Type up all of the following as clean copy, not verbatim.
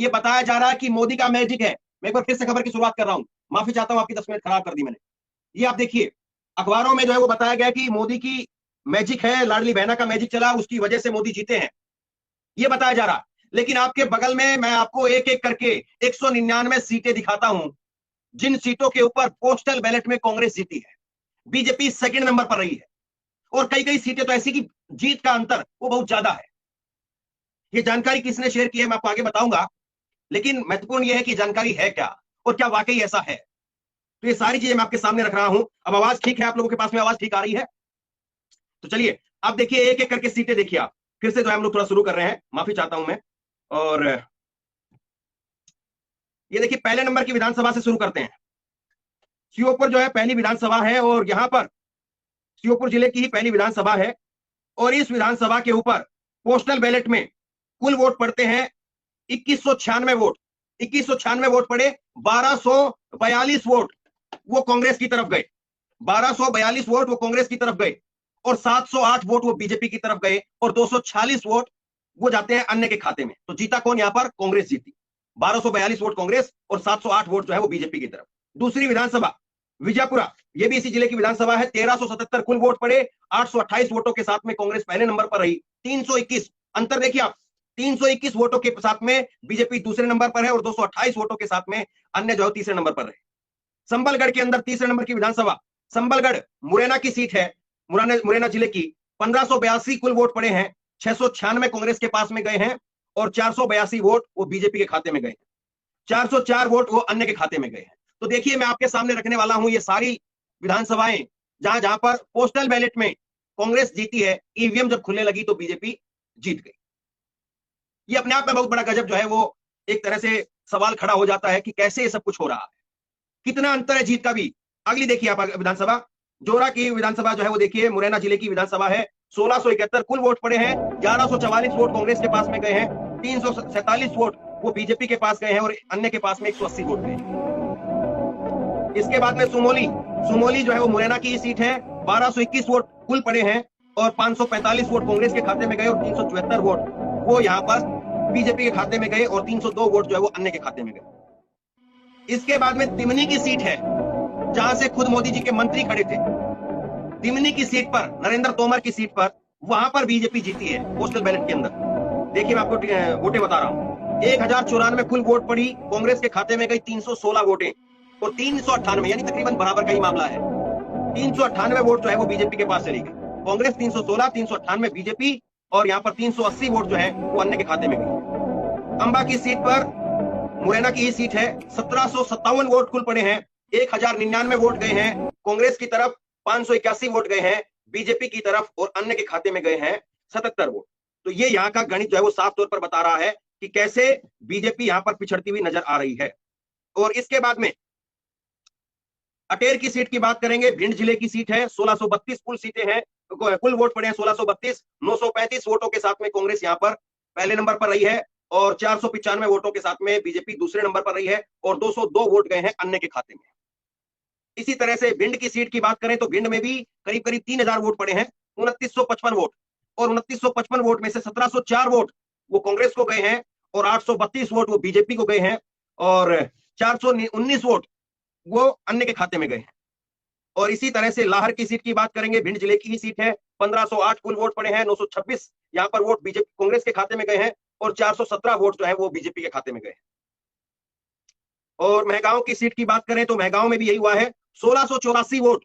ये बताया जा रहा है कि मोदी का मैजिक है। मैं एक बार फिर से खबर की शुरुआत कर रहा हूं, माफी चाहता हूं, आपकी 10 मिनट खराब कर दी मैंने। ये आप देखिए, अखबारों में जो है वो बताया गया कि मोदी की मैजिक है, लाडली बहना का मैजिक चला, उसकी वजह से मोदी जीते हैं, ये बताया जा रहा है। लेकिन आपके बगल में मैं आपको एक एक करके 199 सीटें दिखाता हूं, जिन सीटों के ऊपर पोस्टल बैलेट में कांग्रेस जीती है, बीजेपी सेकंड नंबर पर रही है, और कई कई सीटें तो ऐसी कि जीत का अंतर वो बहुत ज्यादा है। ये जानकारी किसने शेयर की है मैं आपको आगे बताऊंगा, लेकिन महत्वपूर्ण यह है कि जानकारी है क्या और क्या वाकई ऐसा है। तो ये सारी चीजें मैं आपके सामने रख रहा हूं। अब आवाज ठीक है, आप लोगों के पास में आवाज ठीक आ रही है? तो चलिए आप देखिए, एक एक करके सीटें देखिए आप। फिर से जो है हम लोग थोड़ा शुरू कर रहे हैं, माफी चाहता हूं मैं। और ये देखिए, पहले नंबर की विधानसभा से शुरू करते हैं। श्योपुर जो है पहली विधानसभा है, और यहां पर श्योपुर जिले की ही पहली विधानसभा है, और इस विधानसभा के ऊपर पोस्टल बैलेट में कुल वोट पड़ते हैं 2196 वोट। 2196 वोट पड़े, 1242 वोट वो कांग्रेस की तरफ गए, 1242 वोट वो कांग्रेस की तरफ गए, और 708 वोट वो बीजेपी की तरफ गए, और 246 वोट वो जाते हैं अन्य के खाते में। तो जीता कौन? यहां पर कांग्रेस जीती, 1242 वोट कांग्रेस और 708 वोट जो है वो बीजेपी की तरफ। दूसरी विधानसभा विजयपुरा, ये भी इसी जिले की विधानसभा है, 1377 कुल वोट पड़े, 828 वोटों के साथ में कांग्रेस पहले नंबर पर रही। 321 अंतर देखिए आप, 321 वोटों के साथ में बीजेपी दूसरे नंबर पर है, और 228 वोटों के साथ में अन्य जो है तीसरे नंबर पर रहे। संबलगढ़ के अंदर तीसरे नंबर की विधानसभा, संबलगढ़ मुरैना की सीट है, मुरैना जिले की, 1582 कुल वोट पड़े हैं, 696 कांग्रेस के पास में गए हैं, और 482 वोट वो बीजेपी के खाते में गए, 404 वोट वो अन्य के खाते में गए हैं। तो देखिए, मैं आपके सामने रखने वाला हूं ये सारी विधानसभाएं जहां जहां पर पोस्टल बैलेट में कांग्रेस जीती है, ईवीएम जब खुलने लगी तो बीजेपी जीत गई। ये अपने आप में बहुत बड़ा गजब जो है वो एक तरह से सवाल खड़ा हो जाता है कि कैसे ये सब कुछ हो रहा है, कितना अंतर है जीत का भी। अगली देखिए आप विधानसभा, जोरा की विधानसभा जो है वो देखिए, मुरैना जिले की विधानसभा है, 1671 कुल वोट पड़े हैं, 1144 वोट कांग्रेस के पास में गए हैं, 347 वोट वो बीजेपी के पास गए हैं, और अन्य के पास में 180 वोट गए। इसके बाद में सुमोली, सुमोली जो है वो मुरैना की सीट है, 1221 वोट कुल पड़े हैं, और 545 वोट कांग्रेस के खाते में गए, और 374 वोट वो यहां पर बीजेपी के खाते में गए, और 302 वोट जो है वो अन्य के खाते में गए। इसके बाद में तिमनी की सीट है, जहां से खुद मोदी जी के मंत्री खड़े थे। तिमनी की सीट पर, नरेंद्र तोमर की सीट पर, वहां पर बीजेपी जीती है पोस्टल बैलेट के अंदर। देखिए मैं आपको वोटें बता रहा हूं, 1094 कुल वोट पड़ी, कांग्रेस के खाते में गई 316 वोटें, और 398 यानी तकरीबन बराबर का ही मामला है, 398 वोट जो है वो बीजेपी के पास चली गई। कांग्रेस 316, 398 बीजेपी, और यहां पर 380 वोट जो है वो अन्य के खाते में गई। अंबा की सीट पर, मुरैना की ही सीट है, 1757 वोट कुल पड़े हैं, 1099 वोट गए हैं कांग्रेस की तरफ, 581 वोट गए हैं बीजेपी की तरफ, और अन्य के खाते में गए हैं 77 वोट। तो ये यहाँ का गणित जो है वो साफ तौर पर बता रहा है कि कैसे बीजेपी यहां पर पिछड़ती हुई नजर आ रही है। और इसके बाद में अटेर की सीट की बात करेंगे, भिंड जिले की सीट है, 1632 कुल सीटें हैं, कुल वोट पड़े हैं 1632, 935 वोटों के साथ में कांग्रेस यहां पर पहले नंबर पर रही है, और 495 वोटों के साथ में बीजेपी दूसरे नंबर पर रही है, और 202 वोट गए हैं अन्य के खाते में। इसी तरह से भिंड की सीट की बात करें तो भिंड में भी करीब करीब 3000 वोट पड़े हैं, 2955 वोट, और 2955 वोट में से 1704 वोट वो कांग्रेस को गए हैं, और 832 वोट वो बीजेपी को गए हैं, और 419 वोट वो अन्य के खाते में गए हैं। और इसी तरह से लाहर की सीट की बात करेंगे, भिंड जिले की ही सीट है, 1508 कुल वोट पड़े हैं, 926 यहां पर वोट बीजेपी कांग्रेस के खाते में गए हैं, और 417 वोट जो है वो बीजेपी के खाते में गए। और महगांव की सीट की बात करें तो महगांव में भी यही हुआ है, 1684 वोट,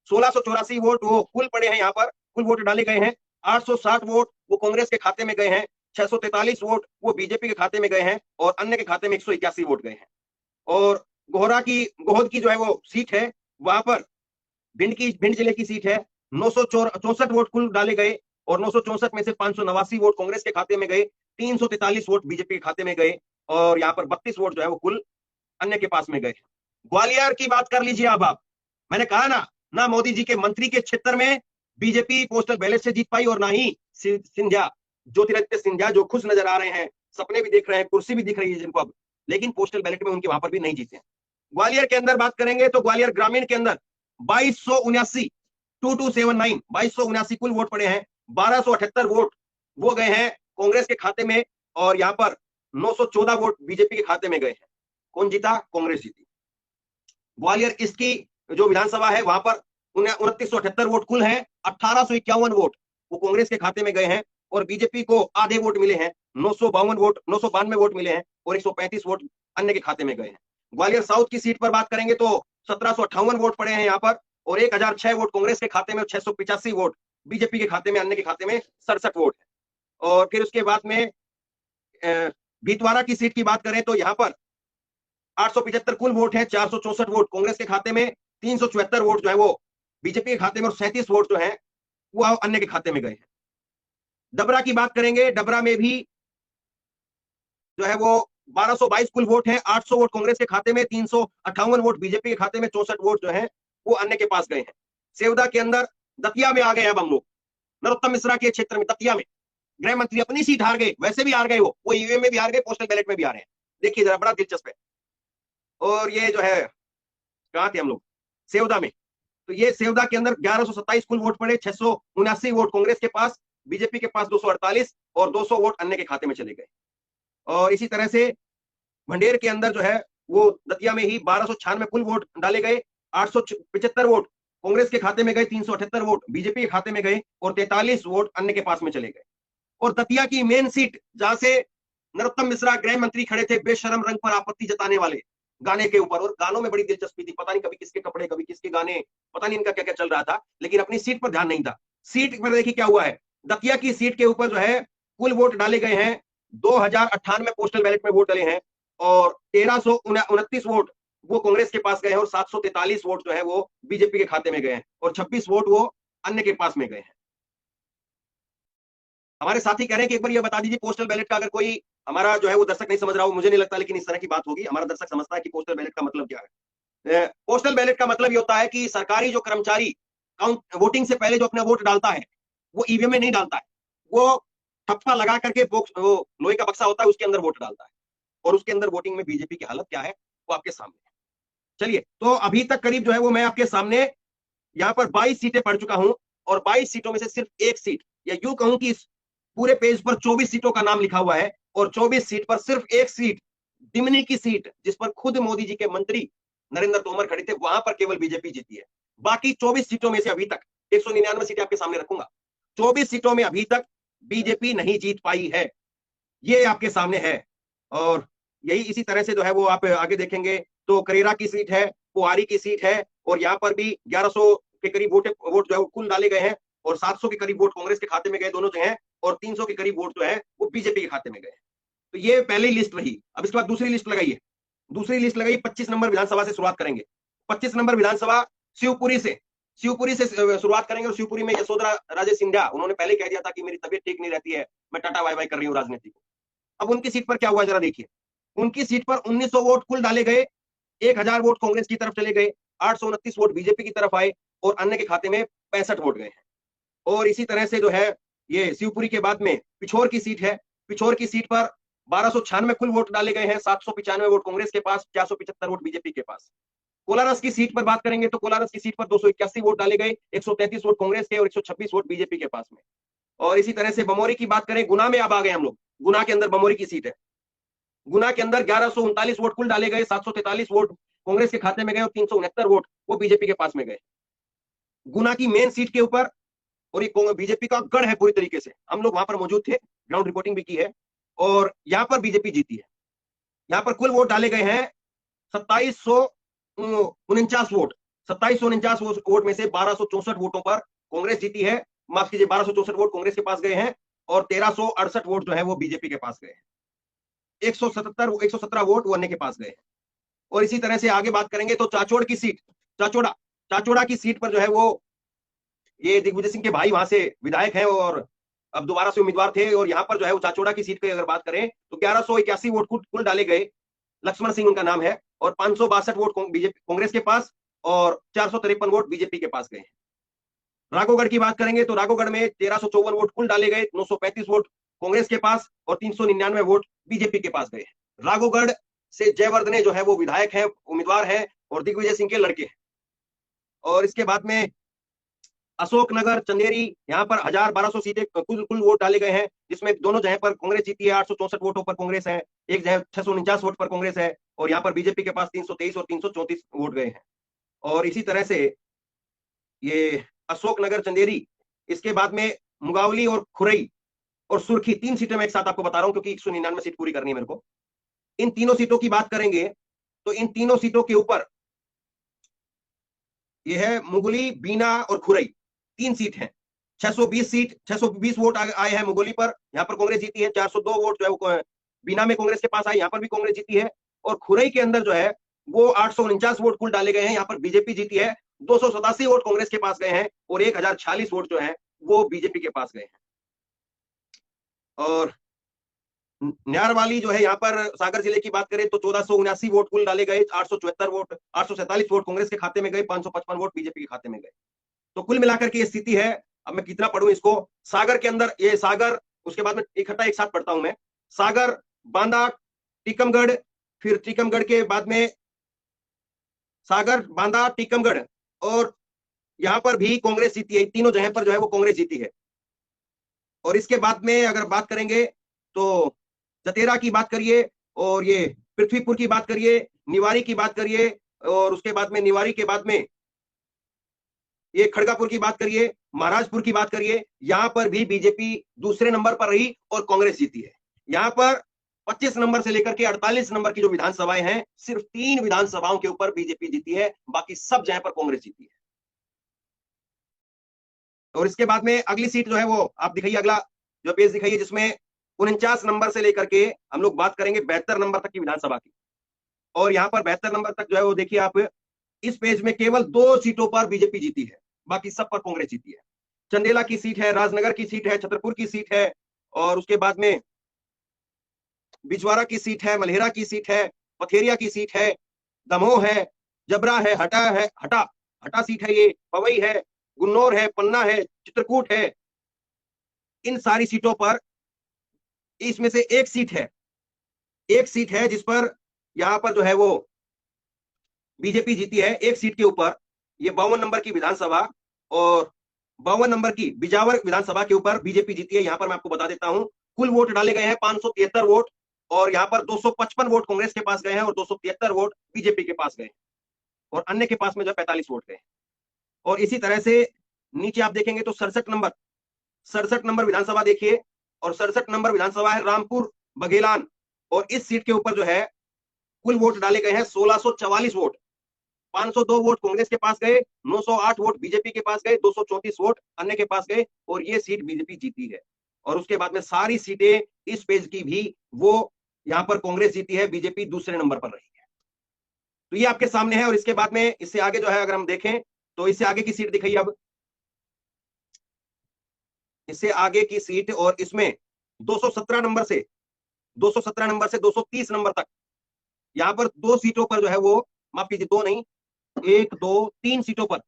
1684 वोट वो कुल पड़े हैं, यहां पर कुल वोट डाले गए हैं, 860 वोट वो कांग्रेस के खाते में गए हैं, 643 वोट वो बीजेपी के खाते में गए हैं, और अन्य के खाते में 181 वोट गए हैं। और गोहद की जो है वो सीट है, वहां पर भिंड जिले की सीट है, 964 वोट कुल डाले गए, और 964 में से 589 वोट कांग्रेस के खाते में गए, 343 वोट बीजेपी के खाते में गए, और यहाँ पर 32 वोट जो है वो कुल अन्य के पास में गए। ग्वालियर की बात कर लीजिए अब आप, मैंने कहा ना मोदी जी के मंत्री के क्षेत्र में बीजेपी पोस्टल बैलेट से जीत पाई, और ना ही सिंधिया, ज्योतिरादित्य सिंधिया जो खुश नजर आ रहे हैं, सपने भी देख रहे हैं, कुर्सी भी दिख रही है जिनको अब, लेकिन पोस्टल बैलेट में उनके वहां पर भी नहीं जीते। ग्वालियर के अंदर बात करेंगे तो ग्वालियर ग्रामीण के अंदर 2279 कुल वोट पड़े हैं, 1278 वोट वो गए हैं कांग्रेस के खाते में, और यहां पर 914 वोट बीजेपी के खाते में गए हैं। कौन जीता? कांग्रेस जीती। ग्वालियर ईस्ट की जो विधानसभा है वहां पर 2978 वोट कुल है, 1851 वोट वो कांग्रेस के खाते में गए हैं और बीजेपी को आधे वोट मिले हैं, 992 वोट मिले हैं और 135 वोट अन्य के खाते में गए हैं। ग्वालियर साउथ की सीट पर बात करेंगे तो 1758 वोट पड़े हैं यहाँ पर और 1006 वोट कांग्रेस के खाते में और 685 वोट बीजेपी के खाते में, अन्य के खाते में 67 वोट है। और फिर उसके बाद में भीतवाड़ा की सीट की बात करें तो यहाँ पर 875 कुल वोट है, 464 वोट कांग्रेस के खाते में, 374 वोट जो है वो बीजेपी के खाते में और 37 वोट जो है वो अन्य के खाते में गए हैं। डबरा की बात करेंगे, डबरा में भी जो है वो 1222 कुल वोट है, 800 वोट कांग्रेस के खाते में, 358 वोट बीजेपी के खाते में, 64 वोट जो है वो अन्य के पास गए हैं। सेवदा के अंदर दतिया में आ गए अब हम लोग, नरोत्तम मिश्रा के क्षेत्र में दतिया में गृह मंत्री अपनी सीट हार गए, वैसे भी हार गए, वो ईवीएम में भी हार गए, पोस्टल बैलेट में भी हारे हैं। देखिए जरा, बड़ा दिलचस्प है। और ये जो है कहां थे हम लोग? सेवदा में। तो ये सेवदा के अंदर 1127 कुल वोट पड़े, 679 वोट कांग्रेस के पास, बीजेपी के पास 248 और 200 वोट अन्य के खाते में चले गए। और इसी तरह से भंडेर के अंदर जो है वो दतिया में ही 1296 कुल वोट डाले गए, 875 वोट कांग्रेस के खाते में गए, 378 वोट बीजेपी के खाते में गए और 43 वोट अन्य के पास में चले गए। और दतिया की मेन सीट जहां से नरोत्तम मिश्रा गृह मंत्री खड़े थे, बेशरम रंग पर आपत्ति जताने वाले गाने के ऊपर, और गानों में बड़ी दिलचस्पी थी, पता नहीं कभी किसके कपड़े कभी किसके गाने, पता नहीं इनका क्या क्या चल रहा था, लेकिन अपनी सीट पर ध्यान नहीं था। सीट पर देखिए क्या हुआ है, दतिया की सीट के ऊपर जो है कुल वोट डाले गए हैं 2098 पोस्टल बैलेट में वोट डाले हैं और 1329 वोट वो कांग्रेस के पास गए हैं और 743 वोट जो है वो बीजेपी के खाते में गए हैं और 26 वोट वो अन्य के पास में गए हैं। हमारे साथी कह रहे हैं कि एक बार ये बता दीजिए पोस्टल बैलेट का, अगर कोई हमारा जो है वो दर्शक नहीं समझ रहा हो, मुझे नहीं लगता, लेकिन इस तरह की बात होगी, हमारा दर्शक समझता है कि पोस्टल बैलेट का मतलब क्या है। पोस्टल बैलेट का मतलब ये होता है कि सरकारी जो कर्मचारी काउंट वोटिंग से पहले जो अपना वोट डालता है वो ईवीएम में नहीं डालता है, वो ठप्पा लगा करके वो लोहे का बक्सा होता है उसके अंदर वोट डालता है और उसके अंदर वोटिंग में बीजेपी की हालत क्या है वो आपके सामने है। चलिए, तो अभी तक करीब जो है वो मैं आपके सामने यहाँ पर 22 सीटें पढ़ चुका हूं और 22 सीटों में से सिर्फ एक सीट, या यूं कहूं कि इस पूरे पेज पर 24 सीटों का नाम लिखा हुआ है और 24 सीट पर सिर्फ एक सीट, डिमनी की सीट, जिस पर खुद मोदी जी के मंत्री नरेंद्र तोमर खड़े थे, वहां पर केवल बीजेपी जीती है। बाकी 24 सीटों में से अभी तक 199 सीटें आपके सामने रखूंगा, 24 सीटों में अभी तक बीजेपी नहीं जीत पाई है, ये आपके सामने है। और यही इसी तरह से जो है वो आप आगे देखेंगे तो करेरा की सीट है, पुआरी की सीट है और यहाँ पर भी 1100 के करीब वोट जो है वो कुल डाले गए हैं और 700 के करीब वोट कांग्रेस के खाते में गए दोनों जो हैं और 300 के करीब वोट जो है वो बीजेपी के खाते में गए। तो ये पहली लिस्ट रही। अब इसके बाद दूसरी लिस्ट लगाइए, दूसरी लिस्ट लगाइए 25 नंबर विधानसभा से शुरुआत करेंगे। 25 नंबर विधानसभा शिवपुरी से शुरुआत करेंगे और शिवपुरी में यशोधरा राजे सिंधिया, उन्होंने पहले कह दिया था कि मेरी तबीयत ठीक नहीं रहती है, मैं टाटा वाई वाई कर रही हूँ राजनीति को। अब उनकी सीट पर क्या हुआ जरा देखिए, उनकी सीट पर 1900 वोट कुल डाले गए, 1000 वोट कांग्रेस की तरफ चले गए, 829 वोट बीजेपी की तरफ आए और अन्य के खाते में 65 वोट गए हैं। और इसी तरह से जो है ये शिवपुरी के बाद में पिछोर की सीट है, पिछोर की सीट पर 1296 कुल वोट डाले गए हैं, 795 वोट कांग्रेस के पास, 475 वोट बीजेपी के पास। कोलारस की सीट पर बात करेंगे तो कोलारस की सीट पर 281 वोट डाले गए, 133 वोट कांग्रेस के और 126 वोट बीजेपी के पास में। और इसी तरह से बमोरी की बात करें, गुना में अब आ गए हम लोग, गुना के अंदर बमोरी की सीट है, गुना के अंदर 1139 वोट कुल डाले गए, 743 वोट कांग्रेस के खाते में गए और 369 वोट वो बीजेपी के पास में गए। गुना की मेन सीट के ऊपर, और ये बीजेपी का गढ़ है पूरी तरीके से, हम लोग वहां पर मौजूद थे, ग्राउंड रिपोर्टिंग भी की है और यहां पर बीजेपी जीती है। यहां पर कुल वोट डाले गए हैं 2749 वोट, 2749 वोट में से 1264 वोटों पर कांग्रेस जीती है, माफ कीजिए 1264 वोट कांग्रेस के पास गए हैं और 1368 वोट जो है वो बीजेपी के पास गए हैं, 117 वोट वो अन्य के पास गए हैं। और इसी तरह से आगे बात करेंगे तो चाचोड़ की सीट, चाचोड़ा की सीट पर जो है वो ये दिग्विजय सिंह के भाई वहां से विधायक हैं और अब दोबारा से उम्मीदवार थे, और यहाँ पर जो है वो चाचोड़ा की सीट की अगर बात करें तो 1181 वोट कुल डाले गए, लक्ष्मण सिंह उनका नाम है, और 562 वोट बीजेपी कांग्रेस के पास और 453 वोट बीजेपी के पास गए। राघोगढ़ की बात करेंगे तो राघोगढ़ में 1354 वोट कुल डाले गए, 935 वोट कांग्रेस के पास और 399 वोट बीजेपी के पास गए। राघोगढ़ से जयवर्धने जो है वो विधायक है, उम्मीदवार है और दिग्विजय सिंह के लड़के हैं। और इसके बाद में अशोकनगर, चंदेरी, यहाँ पर 1000-1200 सीटें कुल वोट डाले गए हैं, जिसमें दोनों जगह पर कांग्रेस जीती है, 864 वोटों पर कांग्रेस है, एक जगह 649 वोट पर कांग्रेस है, और यहाँ पर बीजेपी के पास 323 और 334 वोट गए हैं। और इसी तरह से ये अशोकनगर, चंदेरी, इसके बाद में मुगावली और खुरई और सुर्खी, 3 सीटें मैं एक साथ आपको बता रहा हूं क्योंकि 199 सीट पूरी करनी है मेरे को। इन तीनों सीटों की बात करेंगे तो इन तीनों सीटों के ऊपर यह है मुगली, बीना और खुरई, 3 सीट हैं। 620 वोट आए हैं मुगली पर, यहाँ पर कांग्रेस जीती है। 402 वोट जो है वो बीना में कांग्रेस के पास आए, यहाँ पर भी कांग्रेस जीती है। और खुरई के अंदर जो है वो 849 वोट कुल डाले गए हैं, यहाँ पर बीजेपी जीती है। 287 वोट कांग्रेस के पास गए हैं और 1046 वोट जो है वो बीजेपी के पास गए हैं। और न्यारवाली जो है यहाँ पर सागर जिले की बात करें तो 1479 वोट कुल डाले गए, 874 वोट, 847 वोट कांग्रेस के खाते में गए, 555 वोट बीजेपी के खाते में गए। तो कुल मिलाकर के ये स्थिति है। अब मैं कितना पढ़ूं इसको। सागर के अंदर ये सागर, उसके बाद में इकट्ठा एक साथ पढ़ता हूं मैं। सागर, बांदा, टीकमगढ़, फिर टीकमगढ़ के बाद में सागर, बांदा, टीकमगढ़, और यहां पर भी कांग्रेस जीती है। तीनों जगह पर जो है वो कांग्रेस जीती है। और इसके बाद में अगर बात करेंगे तो जतेरा की बात करिए, और ये पृथ्वीपुर की बात करिए, निवारी की बात करिए, और उसके बाद में निवारी के बाद में ये खड़गापुर की बात करिए, महाराजपुर की बात करिए, यहां पर भी बीजेपी दूसरे नंबर पर रही और कांग्रेस जीती है। यहां पर 25 नंबर से लेकर के 48 नंबर की जो विधानसभाएं हैं, सिर्फ 3 विधानसभाओं के ऊपर बीजेपी जीती है, बाकी सब जगह पर कांग्रेस जीती है। और इसके बाद में अगली सीट जो है वो आप दिखाइए, अगला जो पेज दिखाइए, जिसमें 49 नंबर से लेकर के हम लोग बात करेंगे 72 नंबर तक की विधानसभा की। और यहाँ पर 72 नंबर तक जो है वो देखिए आप, इस पेज में केवल 2 सीटों पर बीजेपी जीती है, बाकी सब पर कांग्रेस जीती है। चंदेला की सीट है, राजनगर की सीट है, छतरपुर की सीट है, और उसके बाद में बिजवाड़ा की सीट है, मल्हेरा की सीट है, पथेरिया की सीट है, दमोह है, जबरा है, हटा सीट है, ये पवई है, गुन्नौर है, पन्ना है, चित्रकूट है। इन सारी सीटों पर इसमें से एक सीट है जिस पर यहां पर जो है वो बीजेपी जीती है। एक सीट के ऊपर ये 52 नंबर की विधानसभा और 52 नंबर की बिजावर विधानसभा के ऊपर बीजेपी जीती है। यहां पर मैं आपको बता देता हूं, कुल वोट डाले गए हैं 573 वोट, और यहां पर 255 वोट कांग्रेस के पास गए हैं और 273 वोट बीजेपी के पास गए, और अन्य के पास में जो 45 वोट गए। और इसी तरह से नीचे आप देखेंगे तो 67 नंबर विधानसभा देखिए, और 67 नंबर विधानसभा है रामपुर बघेलान, और इस सीट के ऊपर जो है कुल वोट डाले गए हैं 1644 वोट। 502 वोट कांग्रेस के पास गए, 908 वोट बीजेपी के पास गए, 234 वोट अन्य के पास गए, और ये सीट बीजेपी जीती है। और उसके बाद में सारी सीटें इस पेज की भी वो यहां पर कांग्रेस जीती है, बीजेपी दूसरे नंबर पर रही है। तो ये आपके सामने है। और इसके बाद में इससे आगे जो है अगर हम देखें तो इससे आगे की सीट दिखाइए, अब इससे आगे की सीट, और इसमें 217 नंबर से 230 नंबर तक यहां पर 2 सीटों पर जो है वो, माफ कीजिए 2 नहीं, 1 2 3 सीटों पर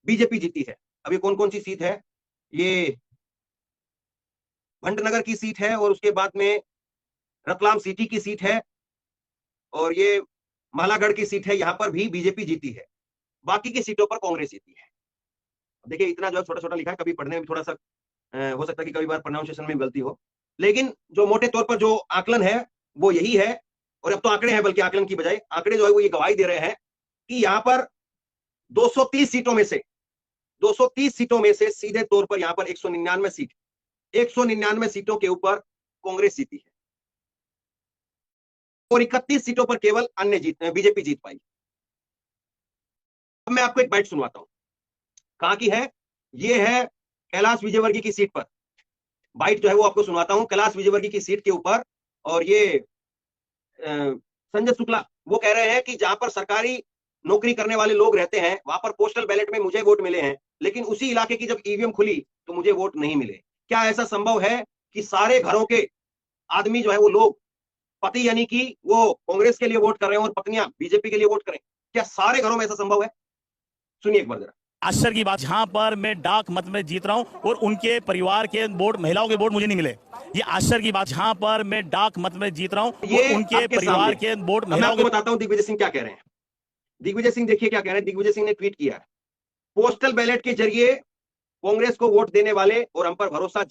बीजेपी जीती है। अभी कौन कौन सी सीट है, ये भंटनगर की सीट है, और उसके बाद में रतलाम सिटी की सीट है, और ये मालागढ़ की सीट है, यहां पर भी बीजेपी जीती है। बाकी की सीटों पर कांग्रेस जीती है। देखिए इतना जो है छोटा छोटा लिखा है, कभी पढ़ने में थोड़ा सा हो सकता है कि कई बार प्रोनाउंसिएशन में गलती हो, लेकिन जो मोटे तौर पर जो आकलन है वो यही है। और अब तो आंकड़े हैं, बल्कि आकलन की बजाय आंकड़े जो है वो ये गवाही दे रहे हैं कि यहां पर 230 सीटों में से सीधे तौर पर यहां पर 199 सीटों के ऊपर कांग्रेस जीती है, और 31 सीटों पर केवल बीजेपी जीत पाई। अब मैं आपको एक बाइट सुनवाता हूं, कहां की है, ये है कैलाश विजयवर्गीय की सीट पर। बाइट जो है वो आपको सुनवाता हूं, कैलाश विजयवर्गीय की सीट के ऊपर। और ये संजय शुक्ला वो कह रहे हैं कि जहां पर सरकारी नौकरी करने वाले लोग रहते हैं वहां पर पोस्टल बैलेट में मुझे वोट मिले हैं, लेकिन उसी इलाके की जब ईवीएम खुली तो मुझे वोट नहीं मिले। क्या ऐसा संभव है कि सारे घरों के आदमी जो है वो लोग, पति यानी कि वो कांग्रेस के लिए वोट कर रहे हैं और पत्नियां बीजेपी के लिए वोट करें? क्या सारे घरों में ऐसा संभव है? सुनिए एक बार जरा। आश्चर्य की बात, जहां पर मैं डाक मत में जीत रहा हूं और उनके परिवार के वोट, महिलाओं के वोट मुझे नहीं मिले। ये आश्चर्य की बात, जहां पर मैं डाक मत में जीत रहा हूं ये और उनके परिवार के वोट, मैं आपको बताता हूं दिग्विजय सिंह क्या कह रहे हैं। दिग्विजय सिंह देखिए क्या कह रहे हैं। दिग्विजय सिंह ने ट्वीट किया है, पोस्टल बैलेट के जरिए कांग्रेस को वोट देने वाले और हम पर भरोसा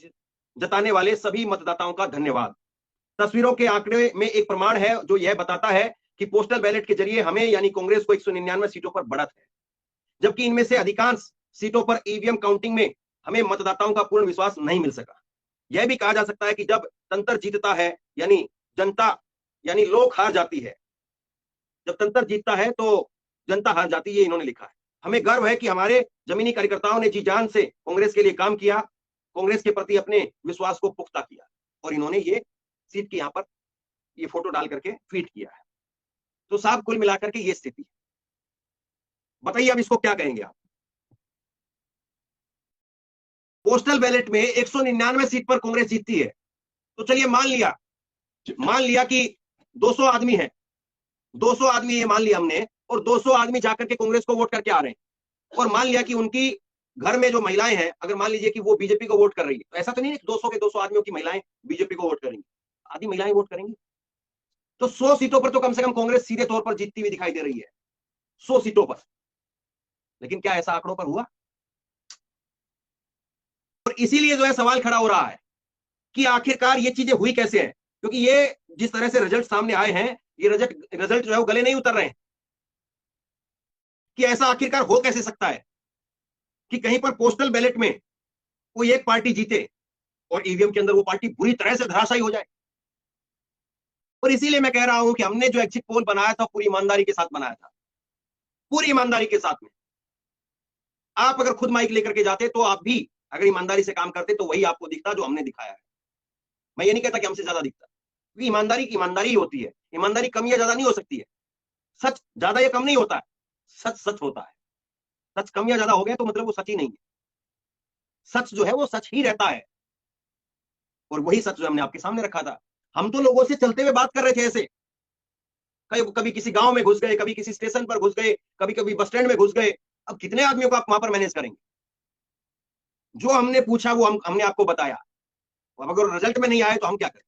जताने वाले सभी मतदाताओं का धन्यवाद। तस्वीरों के आंकड़े में एक प्रमाण है जो यह बताता है कि पोस्टल बैलेट के जरिए हमें यानी कांग्रेस को 199 सीटों पर बढ़त है, जबकि इनमें से अधिकांश सीटों पर ईवीएम काउंटिंग में हमें मतदाताओं का पूर्ण विश्वास नहीं मिल सका। यह भी कहा जा सकता है कि जब तंत्र जीतता है यानी जनता यानी लोग हार जाती है, जब तंत्र जीतता है तो जनता हार जाती है, इन्होंने लिखा है। हमें गर्व है कि हमारे जमीनी कार्यकर्ताओं ने जी जान से कांग्रेस के लिए काम किया, कांग्रेस के प्रति अपने विश्वास को पुख्ता किया और इन्होंने ये सीट की यहां पर ये फोटो डाल करके ट्वीट किया है। तो साहब कुल मिलाकर के ये स्थिति है। बताइए अब इसको क्या कहेंगे आप? पोस्टल बैलेट में 199 सीट पर कांग्रेस जीतती है, तो चलिए मान लिया कि 200 आदमी है, 200 आदमी ये मान लिया हमने, और 200 आदमी जाकर के कांग्रेस को वोट करके आ रहे हैं, और मान लिया कि उनकी घर में जो महिलाएं हैं, अगर मान लीजिए कि वो बीजेपी को वोट कर रही है, तो ऐसा तो नहीं है कि 200 के 200 आदमियों की महिलाएं बीजेपी को वोट करेंगी, आधी महिलाएं वोट करेंगी। तो 100 सीटों पर तो कम से कम कांग्रेस सीधे तौर पर जीतती हुई दिखाई दे रही है, 100 सीटों पर। लेकिन क्या ऐसा आंकड़ों पर हुआ? और इसीलिए जो है सवाल खड़ा हो रहा है कि आखिरकार ये चीजें हुई कैसे हैं, क्योंकि ये जिस तरह से रिजल्ट सामने आए हैं, ये रिजल्ट जो है वो गले नहीं उतर रहे हैं कि ऐसा आखिरकार हो कैसे सकता है कि कहीं पर पोस्टल बैलेट में कोई एक पार्टी जीते और ईवीएम के अंदर वो पार्टी बुरी तरह से धराशायी हो जाए। और इसीलिए मैं कह रहा हूं कि हमने जो एग्जिट पोल बनाया था पूरी ईमानदारी के साथ बनाया था, पूरी ईमानदारी के साथ में। आप अगर खुद माइक लेकर के जाते तो आप भी अगर ईमानदारी से काम करते तो वही आपको दिखता जो हमने दिखाया है। मैं ये नहीं कहता कि हमसे ज्यादा दिखता, क्योंकि ईमानदारी की ईमानदारी ही होती है, ईमानदारी कम या ज्यादा नहीं हो सकती है, सच ज्यादा या कम नहीं होता है, सच सच होता है। सच कम या ज्यादा हो गया तो मतलब वो सच ही नहीं है, सच जो है वो सच ही रहता है। और वही सच जो हमने आपके सामने रखा था। हम तो लोगों से चलते हुए बात कर रहे थे ऐसे, कभी किसी गांव में घुस गए, कभी किसी स्टेशन पर घुस गए, कभी कभी बस स्टैंड में घुस गए। अब कितने आदमियों को आप वहां पर मैनेज करेंगे? जो हमने पूछा वो हमने आपको बताया। अब अगर रिजल्ट में नहीं आए तो हम क्या करें?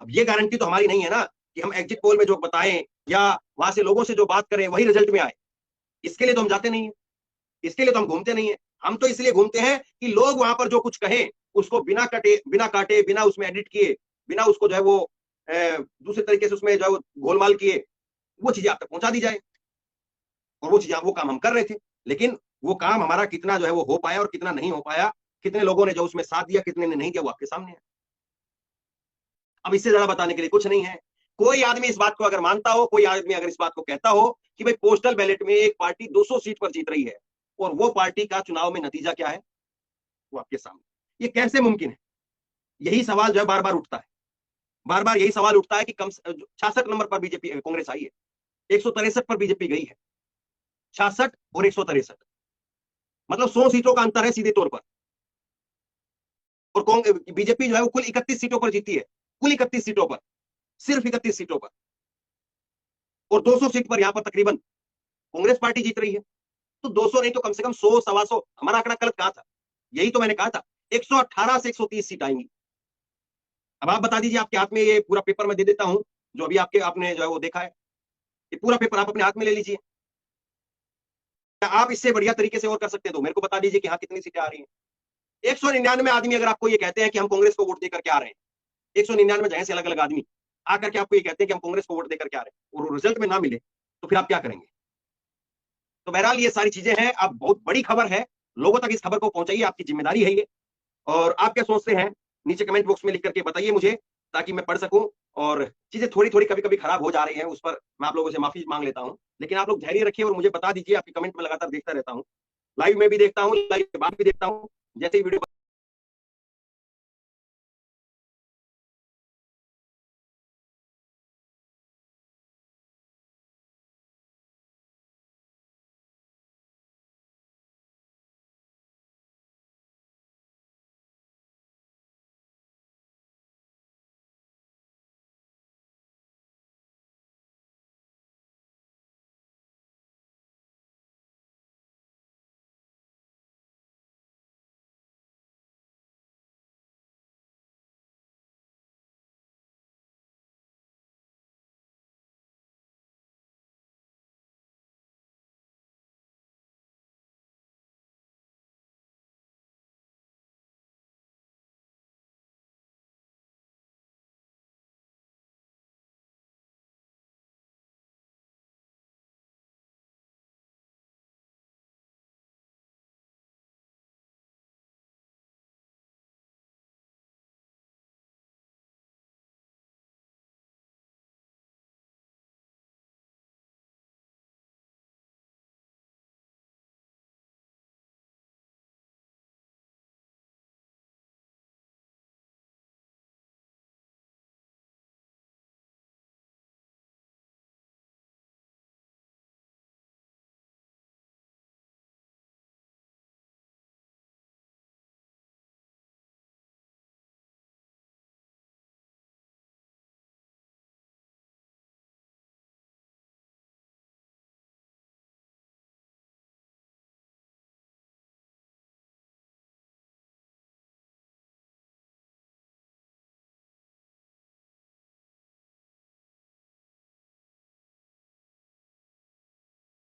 अब ये गारंटी तो हमारी नहीं है ना कि हम एग्जिट पोल में जो बताएं या वहां से लोगों से जो बात करें वही रिजल्ट में आए। इसके लिए तो हम जाते नहीं है, इसके लिए तो हम घूमते नहीं है। हम तो इसलिए घूमते हैं कि लोग वहां पर जो कुछ कहें उसको बिना काटे बिना उसमें एडिट किए, बिना उसको जो है वो दूसरे तरीके से उसमें जो है वो गोलमाल किए, वो चीजें आप तक पहुंचा दी जाए। और वो काम हम कर रहे थे, लेकिन वो काम हमारा कितना जो है वो हो पाया और कितना नहीं हो पाया, कितने लोगों ने जो उसमें साथ दिया, कितने ने नहीं दिया, वो आपके सामने है। अब इससे ज्यादा बताने के लिए कुछ नहीं है। कोई आदमी इस बात को अगर मानता हो, कोई आदमी अगर इस बात को कहता हो कि भाई पोस्टल बैलेट में एक पार्टी 200 सीट पर जीत रही है और वो पार्टी का चुनाव में नतीजा क्या है, वो आपके सामने, ये कैसे मुमकिन है? यही सवाल जो है बार बार उठता है, बार बार यही सवाल उठता है कि कम 66 नंबर पर बीजेपी कांग्रेस आई है, 163 पर बीजेपी गई है, 66 और 163, मतलब 100 सीटों का अंतर है सीधे तौर पर। और बीजेपी जो है वो कुल 31 सीटों पर जीती है, कुल 31 सीटों पर, सिर्फ 31 सीटों पर। और 200 सीट पर यहां पर तकरीबन कांग्रेस पार्टी जीत रही है। तो 200 नहीं तो कम से कम 100 सवा 100, हमारा आंकड़ा गलत कहा था, यही तो मैंने कहा था 118 से 130 सीट आएंगी। अब आप बता दीजिए, आपके हाथ में ये पूरा पेपर मैं दे देता हूं जो अभी आपने जो है वो देखा है, ये पूरा पेपर आप अपने हाथ में ले लीजिए। क्या आप इससे बढ़िया तरीके से और कर सकते हैं तो मेरे को बता दीजिए कि हाँ कितनी सीटें आ रही हैं। 199 आदमी अगर आपको ये कहते हैं कि हम कांग्रेस को वोट देकर के आ रहे हैं, 199 जगह से अलग अलग आदमी आकर के आपको ये कहते हैं कि हम कांग्रेस को वोट देकर के आ रहे हैं और रिजल्ट में ना मिले तो फिर आप क्या करेंगे? तो बहरहाल ये सारी चीजें हैं। अब बहुत बड़ी खबर है, लोगों तक इस खबर को पहुंचाइए, आपकी जिम्मेदारी है ये। और आप क्या सोचते हैं नीचे कमेंट बॉक्स में लिख करके बताइए मुझे, ताकि मैं पढ़ सकूं। और चीजें थोड़ी थोड़ी कभी कभी खराब हो जा रही हैं, उस पर मैं आप लोगों से माफी मांग लेता हूं, लेकिन आप लोग धैर्य रखिए और मुझे बता दीजिए। आपकी कमेंट में लगातार देखता रहता हूं, लाइव में भी देखता हूं, लाइव के बाद भी देखता हूं। जैसे ही वीडियो